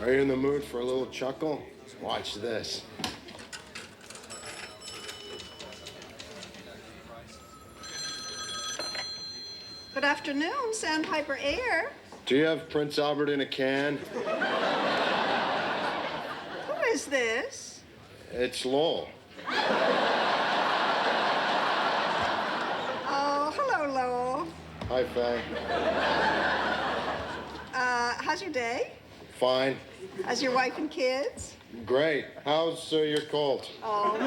Are you in the mood for a little chuckle? Watch this. Good afternoon, Sandpiper Air. Do you have Prince Albert in a can? Who is this? It's Lowell. Oh, hello, Lowell. Hi, Faye. How's your day? Fine. How's your wife and kids? Great. How's your cold? Oh,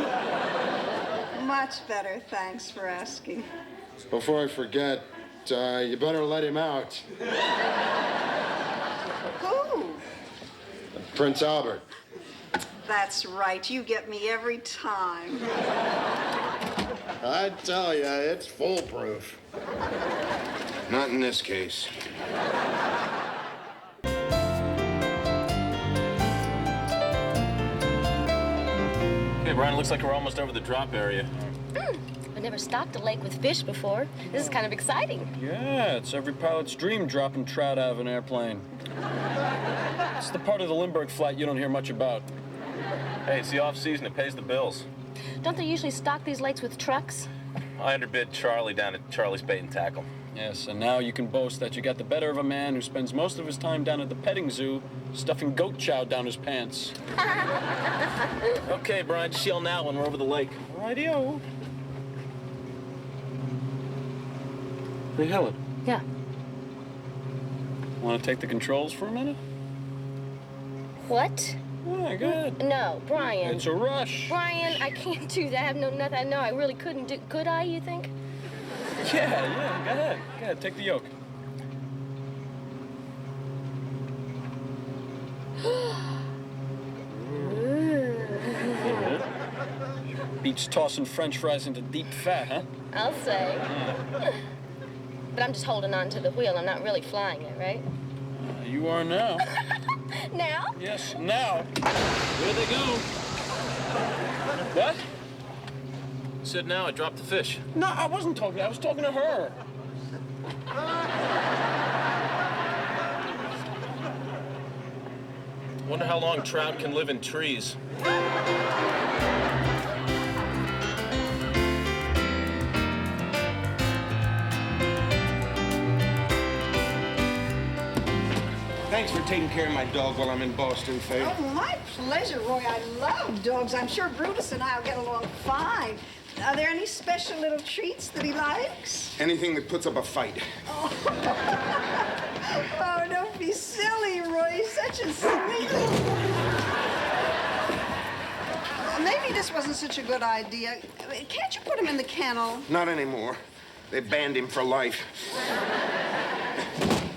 much better. Thanks for asking. Before I forget, you better let him out. Who? Prince Albert. That's right. You get me every time. I tell you, it's foolproof. Not in this case. Okay, Brian, it looks like we're almost over the drop area. I've never stocked a lake with fish before. This is kind of exciting. Yeah, it's every pilot's dream dropping trout out of an airplane. It's the part of the Lindbergh flight you don't hear much about. Hey, it's the off-season. It pays the bills. Don't they usually stock these lakes with trucks? I underbid Charlie down at Charlie's Bait and Tackle. Yes, and now you can boast that you got the better of a man who spends most of his time down at the petting zoo stuffing goat chow down his pants. Okay, Brian, just yell now when we're over the lake. Rightio. Hey, Helen. Yeah. Want to take the controls for a minute? What? Yeah, go ahead. No, Brian. It's a rush. Brian, I can't do that. I have nothing. No, I really couldn't do. Could I, you think? Yeah, go ahead. Go ahead, take the yoke. Beats tossing French fries into deep fat, huh? I'll say. But I'm just holding on to the wheel. I'm not really flying it, right? You are now. Now? Yes, now. Where they go? What? Said now, I dropped the fish. No, I wasn't talking. I was talking to her. Wonder how long trout can live in trees. Thanks for taking care of my dog while I'm in Boston, Faye. Oh, my pleasure, Roy. I love dogs. I'm sure Brutus and I will get along fine. Are there any special little treats that he likes? Anything that puts up a fight. Oh, oh, don't be silly, Roy. He's such a sweet little... Maybe this wasn't such a good idea. Can't you put him in the kennel? Not anymore. They banned him for life.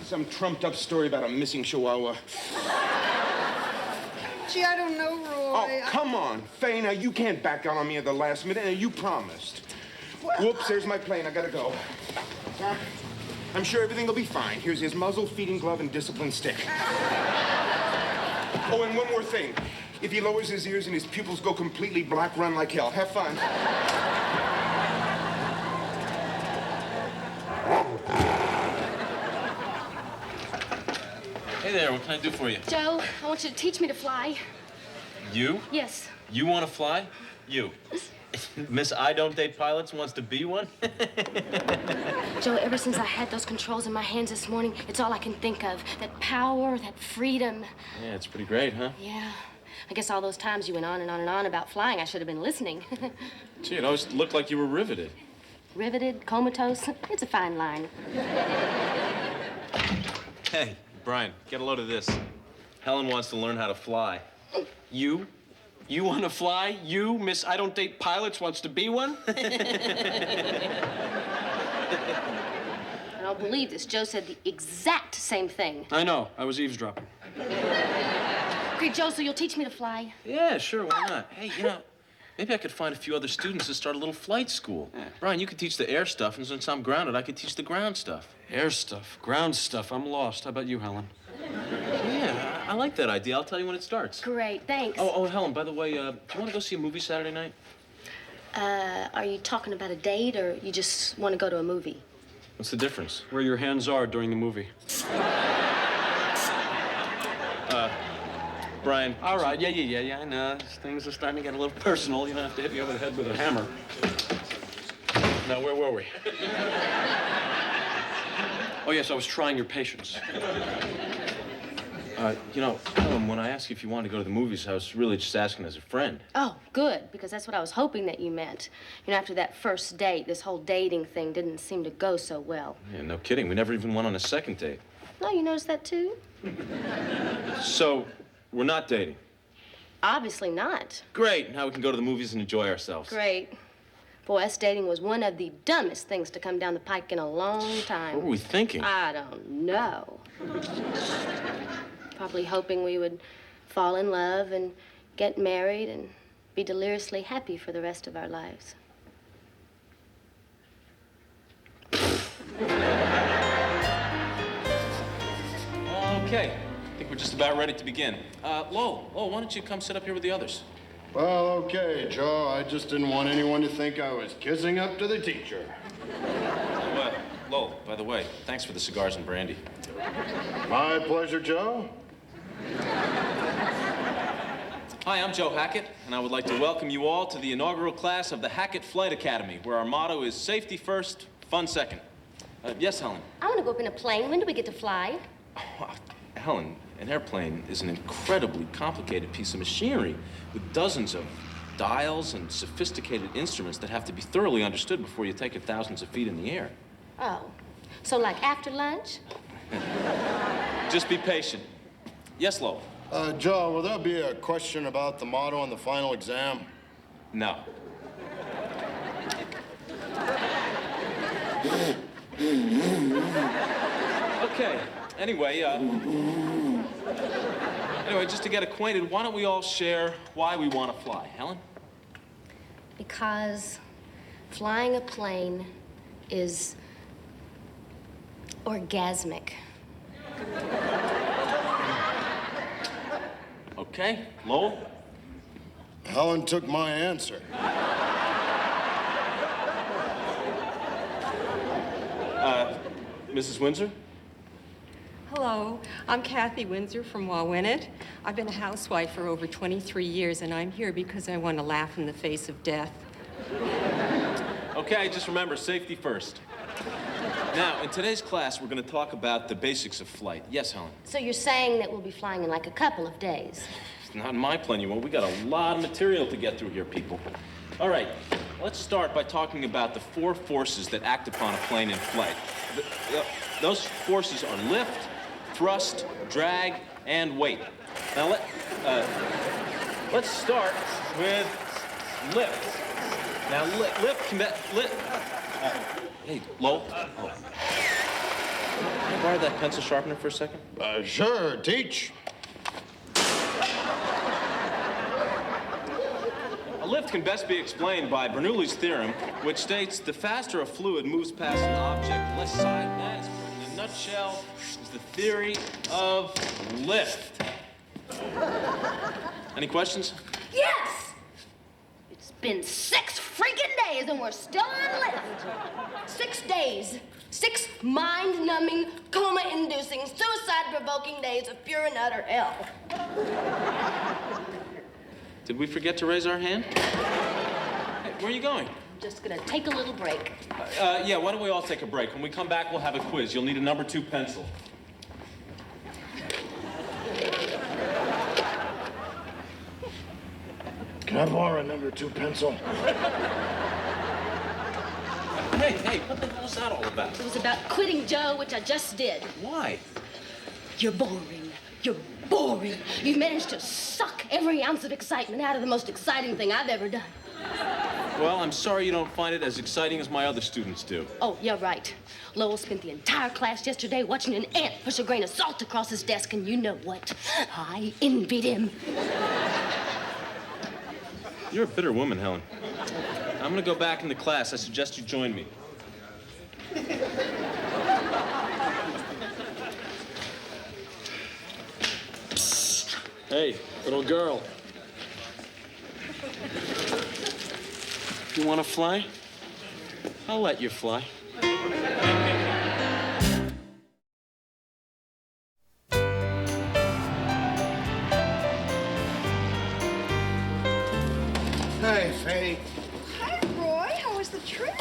Some trumped-up story about a missing chihuahua. Gee, I don't know, Roy. Oh, come on. Faye, now you can't back out on me at the last minute, and you promised. Well, Whoops, there's my plane. I gotta go. I'm sure everything will be fine. Here's his muzzle, feeding glove, and discipline stick. Oh, and one more thing. If he lowers his ears and his pupils go completely black, run like hell. Have fun. Hey there, what can I do for you? Joe, I want you to teach me to fly. You? Yes. You want to fly? You. Miss I Don't Date Pilots wants to be one? Joe, ever since I had those controls in my hands this morning, it's all I can think of. That power, that freedom. Yeah, it's pretty great, huh? Yeah. I guess all those times you went on and on and on about flying, I should have been listening. Gee, it always looked like you were riveted. Riveted, comatose, it's a fine line. Hey, Brian, get a load of this. Helen wants to learn how to fly. You? You want to fly? You, Miss I Don't Date Pilots, wants to be one? I don't believe this. Joe said the exact same thing. I know. I was eavesdropping. Okay, Joe, so you'll teach me to fly? Yeah, sure, why not? Hey, maybe I could find a few other students to start a little flight school. Yeah. Brian, you could teach the air stuff, and since I'm grounded, I could teach the ground stuff. Air stuff, ground stuff. I'm lost. How about you, Helen? Yeah, I like that idea. I'll tell you when it starts. Great, thanks. Oh, Helen, by the way, do you want to go see a movie Saturday night? Are you talking about a date, or you just want to go to a movie? What's the difference? Where your hands are during the movie. Brian. All right, yeah, I know. Things are starting to get a little personal. You don't have to hit me over the head with a hammer. Now, where were we? Oh, yes, I was trying your patience. Helen, when I asked you if you wanted to go to the movies, I was really just asking as a friend. Oh, good, because that's what I was hoping that you meant. You know, after that first date, this whole dating thing didn't seem to go so well. Yeah, no kidding. We never even went on a second date. No, you noticed that too? So, we're not dating. Obviously not. Great. Now we can go to the movies and enjoy ourselves. Great. Boy, us dating was one of the dumbest things to come down the pike in a long time. What were we thinking? I don't know. Probably hoping we would fall in love and get married and be deliriously happy for the rest of our lives. Okay. I think we're just about ready to begin. Lowell, why don't you come sit up here with the others? Well, okay, Joe. I just didn't want anyone to think I was kissing up to the teacher. Well, Lowell, by the way, thanks for the cigars and brandy. My pleasure, Joe. Hi, I'm Joe Hackett, and I would like to welcome you all to the inaugural class of the Hackett Flight Academy, where our motto is safety first, fun second. Yes, Helen? I want to go up in a plane. When do we get to fly? Oh, Helen, an airplane is an incredibly complicated piece of machinery with dozens of dials and sophisticated instruments that have to be thoroughly understood before you take it thousands of feet in the air. Oh, so like after lunch? Just be patient. Yes, Lowell? Joe, will there be a question about the motto on the final exam? No. Okay. Anyway, just to get acquainted, why don't we all share why we want to fly? Helen? Because flying a plane is orgasmic. Okay. Lowell? Helen took my answer. Mrs. Windsor? Hello, I'm Kathy Windsor from Wauwinet. I've been a housewife for over 23 years, and I'm here because I want to laugh in the face of death. Okay, just remember, safety first. Now, in today's class, we're going to talk about the basics of flight. Yes, Helen? So you're saying that we'll be flying in like a couple of days? It's not in my plan, you won't. We got a lot of material to get through here, people. All right, let's start by talking about the four forces that act upon a plane in flight. Those forces are lift, thrust, drag, and weight. Now, let's start with lift. Now, lift can be... Hey, Lowell. Oh. Can I borrow that pencil sharpener for a second? Sure, teach. A lift can best be explained by Bernoulli's theorem, which states the faster a fluid moves past an object, the less side mass. In a nutshell, is the theory of lift. Any questions? Yes! It's been 6 freaking days and we're still on lift. 6 days. 6 mind-numbing, coma-inducing, suicide-provoking days of pure and utter hell. Did we forget to raise our hand? Hey, where are you going? I'm just gonna take a little break. Yeah, why don't we all take a break? When we come back, we'll have a quiz. You'll need a number 2 pencil. Can I borrow a number 2 pencil? Hey, what the hell was that all about? It was about quitting Joe, which I just did. Why? You're boring. You're boring. You've managed to suck every ounce of excitement out of the most exciting thing I've ever done. Well, I'm sorry you don't find it as exciting as my other students do. Oh, you're right. Lowell spent the entire class yesterday watching an ant push a grain of salt across his desk, and you know what? I envied him. You're a bitter woman, Helen. I'm gonna go back into class. I suggest you join me. Psst. Hey, little girl. You wanna fly? I'll let you fly.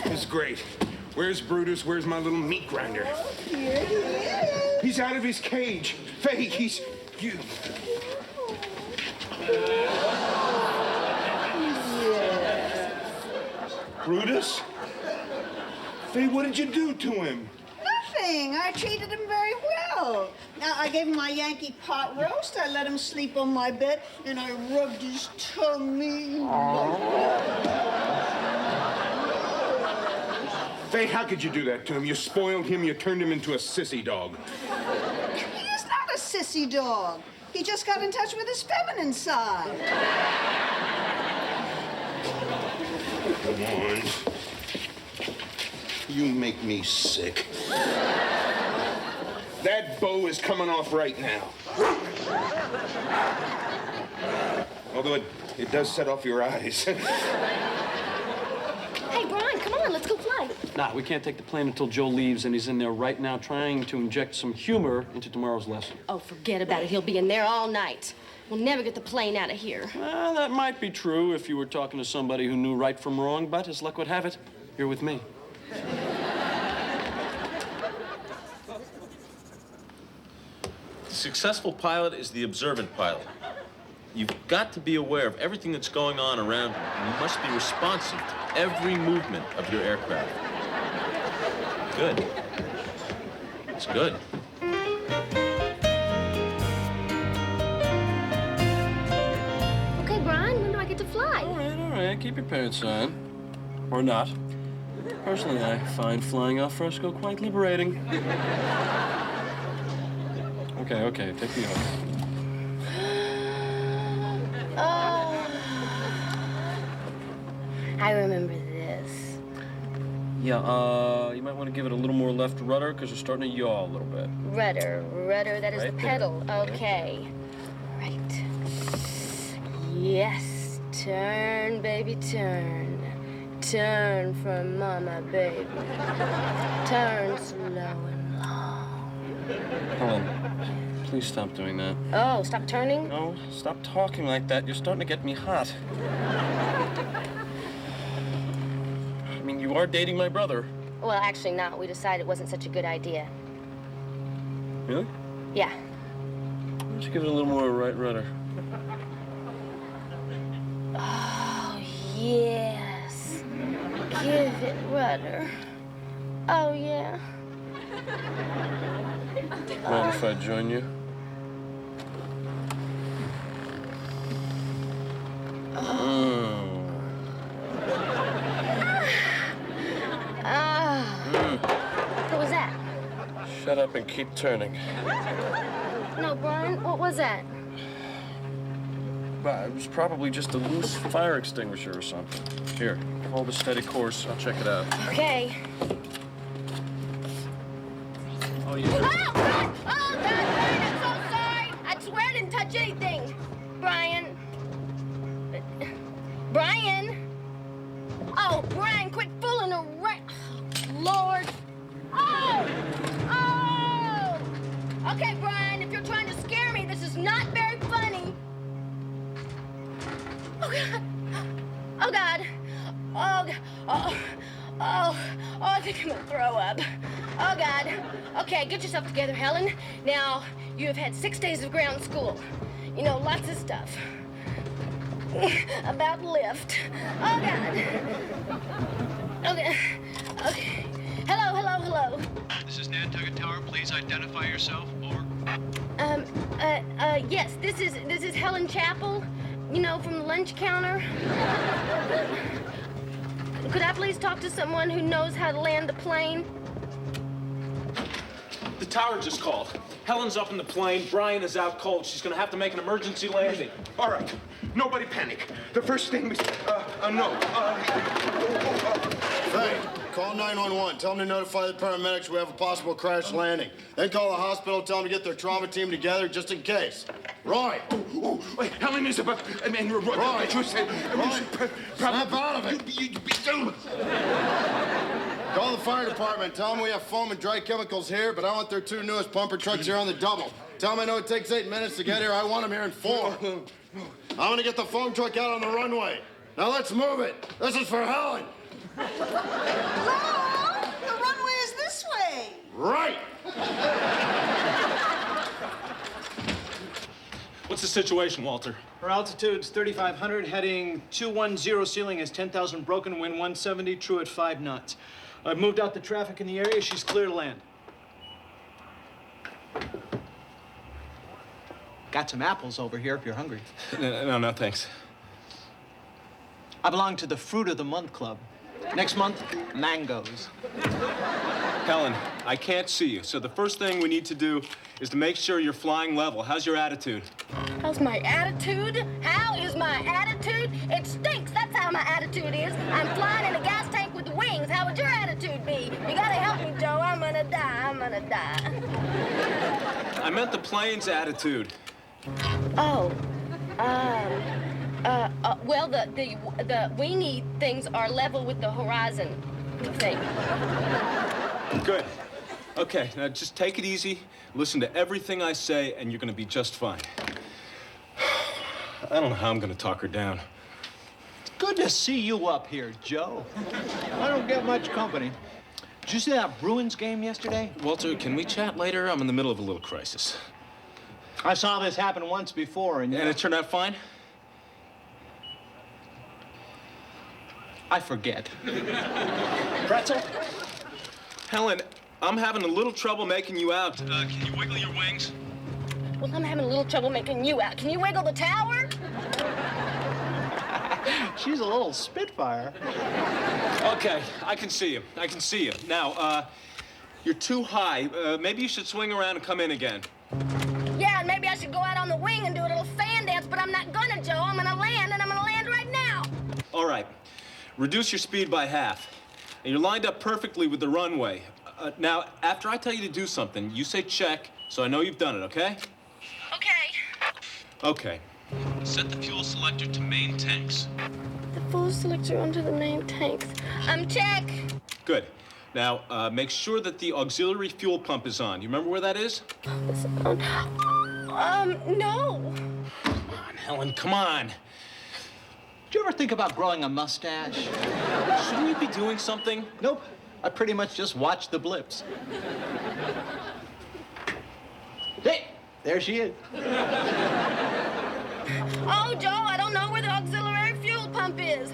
This is great. Where's Brutus? Where's my little meat grinder? Here he is. He's out of his cage. Faye, he's... You... Brutus? Faye, what did you do to him? Nothing. I treated him very well. Now, I gave him my Yankee pot roast, I let him sleep on my bed, and I rubbed his tummy. Faye, how could you do that to him? You spoiled him, you turned him into a sissy dog. He is not a sissy dog. He just got in touch with his feminine side. Come on. You make me sick. That bow is coming off right now. Although it does set off your eyes. Hey, Brian, come on, let's go fly. Nah, we can't take the plane until Joe leaves, and he's in there right now trying to inject some humor into tomorrow's lesson. Oh, forget about it. He'll be in there all night. We'll never get the plane out of here. Well, that might be true if you were talking to somebody who knew right from wrong, but as luck would have it, you're with me. The successful pilot is the observant pilot. You've got to be aware of everything that's going on around you, and you must be responsive to every movement of your aircraft. Good. It's good. Okay, Brian, when do I get to fly? All right. Keep your pants on. Or not. Personally, I find flying al fresco quite liberating. Okay, take me home. I remember this. Yeah, you might want to give it a little more left rudder because you're starting to yaw a little bit. Rudder, that is Right the there. pedal. Okay. Right. Yes, turn, baby, turn. Turn for mama, baby. Turn slow and long. Helen, please stop doing that. Oh, stop turning? No, stop talking like that. You're starting to get me hot. I mean, you are dating my brother. Well, actually not. We decided it wasn't such a good idea. Really? Yeah. Why don't you give it a little more right rudder? Oh, yes. Give it rudder. Oh, yeah. Mind if I join you? What was that? Shut up and keep turning. No, Brian, what was that? Well, it was probably just a loose fire extinguisher or something. Here, hold a steady course. I'll check it out. Okay. Oh, you Oh, God! Oh, God, Brian, I'm so sorry. I swear I didn't touch anything. Brian. Brian? Oh, Brian, quit fooling around. Lord. Oh! Oh! Okay, Brian, if you're trying to scare me, this is not very funny. Oh, God. Oh, God. Oh, God. Oh, I think I'm gonna throw up. Oh, God. Okay, get yourself together, Helen. Now, you have had 6 days of ground school. You know, lots of stuff. About lift. Oh, God. Okay. Okay. Hello. This is Nantucket Tower. Please identify yourself. Over. Yes, this is Helen Chapel, you know, from the lunch counter. Could I please talk to someone who knows how to land the plane? The tower just called. Helen's up in the plane. Brian is out cold. She's gonna have to make an emergency landing. All right, nobody panic. The first thing was, Hey, call 911. Tell them to notify the paramedics we have a possible crash landing. Then call the hospital, tell them to get their trauma team together just in case. Roy! Wait, Helen is about, Roy! you said, Snap out of it! Call the fire department. Tell them we have foam and dry chemicals here, but I want their 2 newest pumper trucks here on the double. Tell them I know it takes 8 minutes to get here. I want them here in 4. I'm gonna get the foam truck out on the runway. Now let's move it. This is for Helen. Hello? The runway is this way. Right. What's the situation, Walter? Her altitude's 3,500, heading 210, ceiling is 10,000, broken wind 170, true at 5 knots. I've moved out the traffic in the area, she's clear to land. Got some apples over here if you're hungry. No, thanks. I belong to the Fruit of the Month Club. Next month, mangoes. Helen, I can't see you, so the first thing we need to do is to make sure you're flying level. How's your attitude? How's my attitude? How is my attitude? It stinks. That's how my attitude is. I'm flying in a gas tank with wings. How would your attitude be? You gotta help me, Joe. I'm gonna die. I'm gonna die. I meant the plane's attitude. Oh, well, the wingy things are level with the horizon thing. Good. Okay, now just take it easy, listen to everything I say, and you're gonna be just fine. I don't know how I'm gonna talk her down. Good to see you up here, Joe. I don't get much company. Did you see that Bruins game yesterday? Walter, can we chat later? I'm in the middle of a little crisis. I saw this happen once before, and And it turned out fine? I forget. Pretzel? Helen, I'm having a little trouble making you out. Can you wiggle your wings? Well, I'm having a little trouble making you out. Can you wiggle the tower? She's a little spitfire. Okay, I can see you. I can see you. Now, you're too high. Maybe you should swing around and come in again. Yeah, and maybe I should go out on the wing and do a little fan dance, but I'm not gonna, Joe. I'm gonna land, and I'm gonna land right now. All right. Reduce your speed by half. And you're lined up perfectly with the runway. Now, after I tell you to do something, you say check, so I know you've done it, okay? Okay. Okay. Set the fuel selector to main tanks. The full selector onto the main tanks. Check. Good. Now, make sure that the auxiliary fuel pump is on. You remember where that is? No. Come on, Helen, come on. Did you ever think about growing a mustache? Shouldn't we be doing something? Nope. I pretty much just watch the blips. Hey, there she is. Oh, Joe, I don't know where the auxiliary fuel pump is.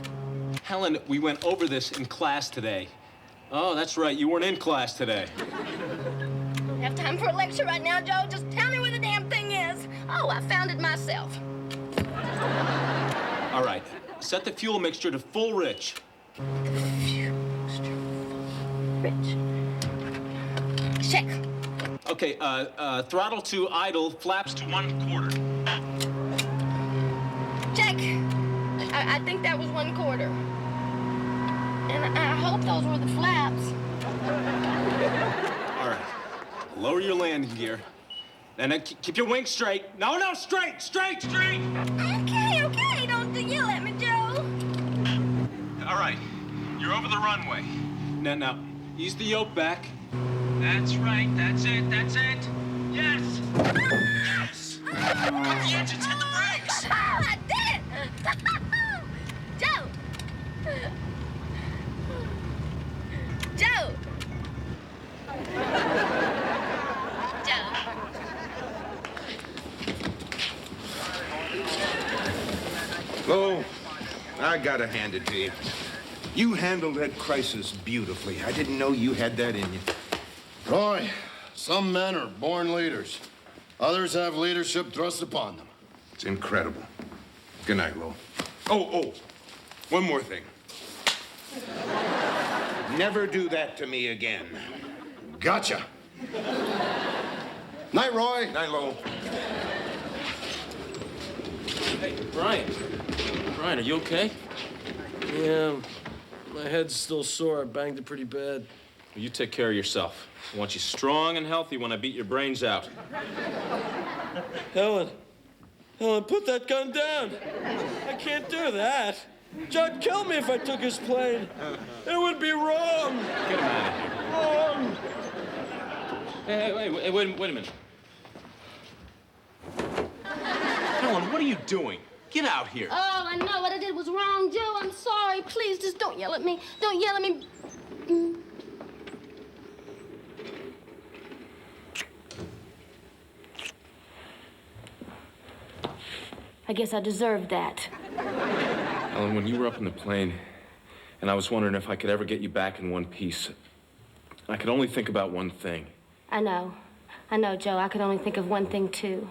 Helen, we went over this in class today. Oh, that's right. You weren't in class today. Don't have time for a lecture right now, Joe. Just tell me where the damn thing is. Oh, I found it myself. All right. Set the fuel mixture to full rich. Rich. Check. Okay, throttle to idle, flaps to 1/4. Check. I think that was 1/4. And I hope those were the flaps. All right. Lower your landing gear. And then keep your wings straight. No, straight, straight, straight! Okay, don't yell at me, Joe. All right. You're over the runway. Now, ease the yoke back. That's right. That's it. Yes! Yes! Put the engines, hit the brakes! I did it! Joe! Joe! Joe. Oh, I gotta hand it to you. You handled that crisis beautifully. I didn't know you had that in you. Roy, some men are born leaders. Others have leadership thrust upon them. It's incredible. Good night, Lo. Oh, one more thing. Never do that to me again. Gotcha. Night, Roy. Night, Lo. Hey, Brian. Brian, are you okay? Yeah, my head's still sore. I banged it pretty bad. Well, you take care of yourself. I want you strong and healthy when I beat your brains out. Helen, put that gun down. I can't do that. Joe'd kill me if I took his plane. It would be wrong. Get him out of here. Wrong. Hey, wait a minute. Helen, what are you doing? Get out here. Oh, I know what I did was wrong, Joe. I'm sorry. Please, just don't yell at me. Don't yell at me. I guess I deserved that. Helen, when you were up in the plane, and I was wondering if I could ever get you back in one piece, I could only think about one thing. I know, Joe. I could only think of one thing, too.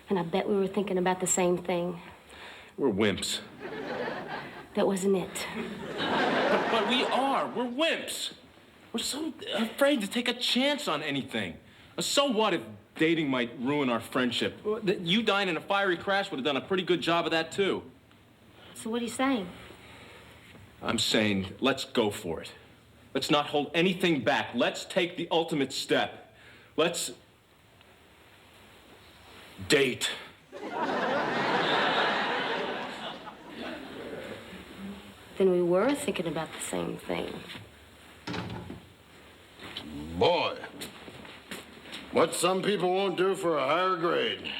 And I bet we were thinking about the same thing. We're wimps. That wasn't it. But we are. We're wimps. We're so afraid to take a chance on anything. So what if dating might ruin our friendship? You dying in a fiery crash would have done a pretty good job of that, too. So what are you saying? I'm saying, let's go for it. Let's not hold anything back. Let's take the ultimate step. Let's date. Then we were thinking about the same thing. Boy, what some people won't do for a higher grade.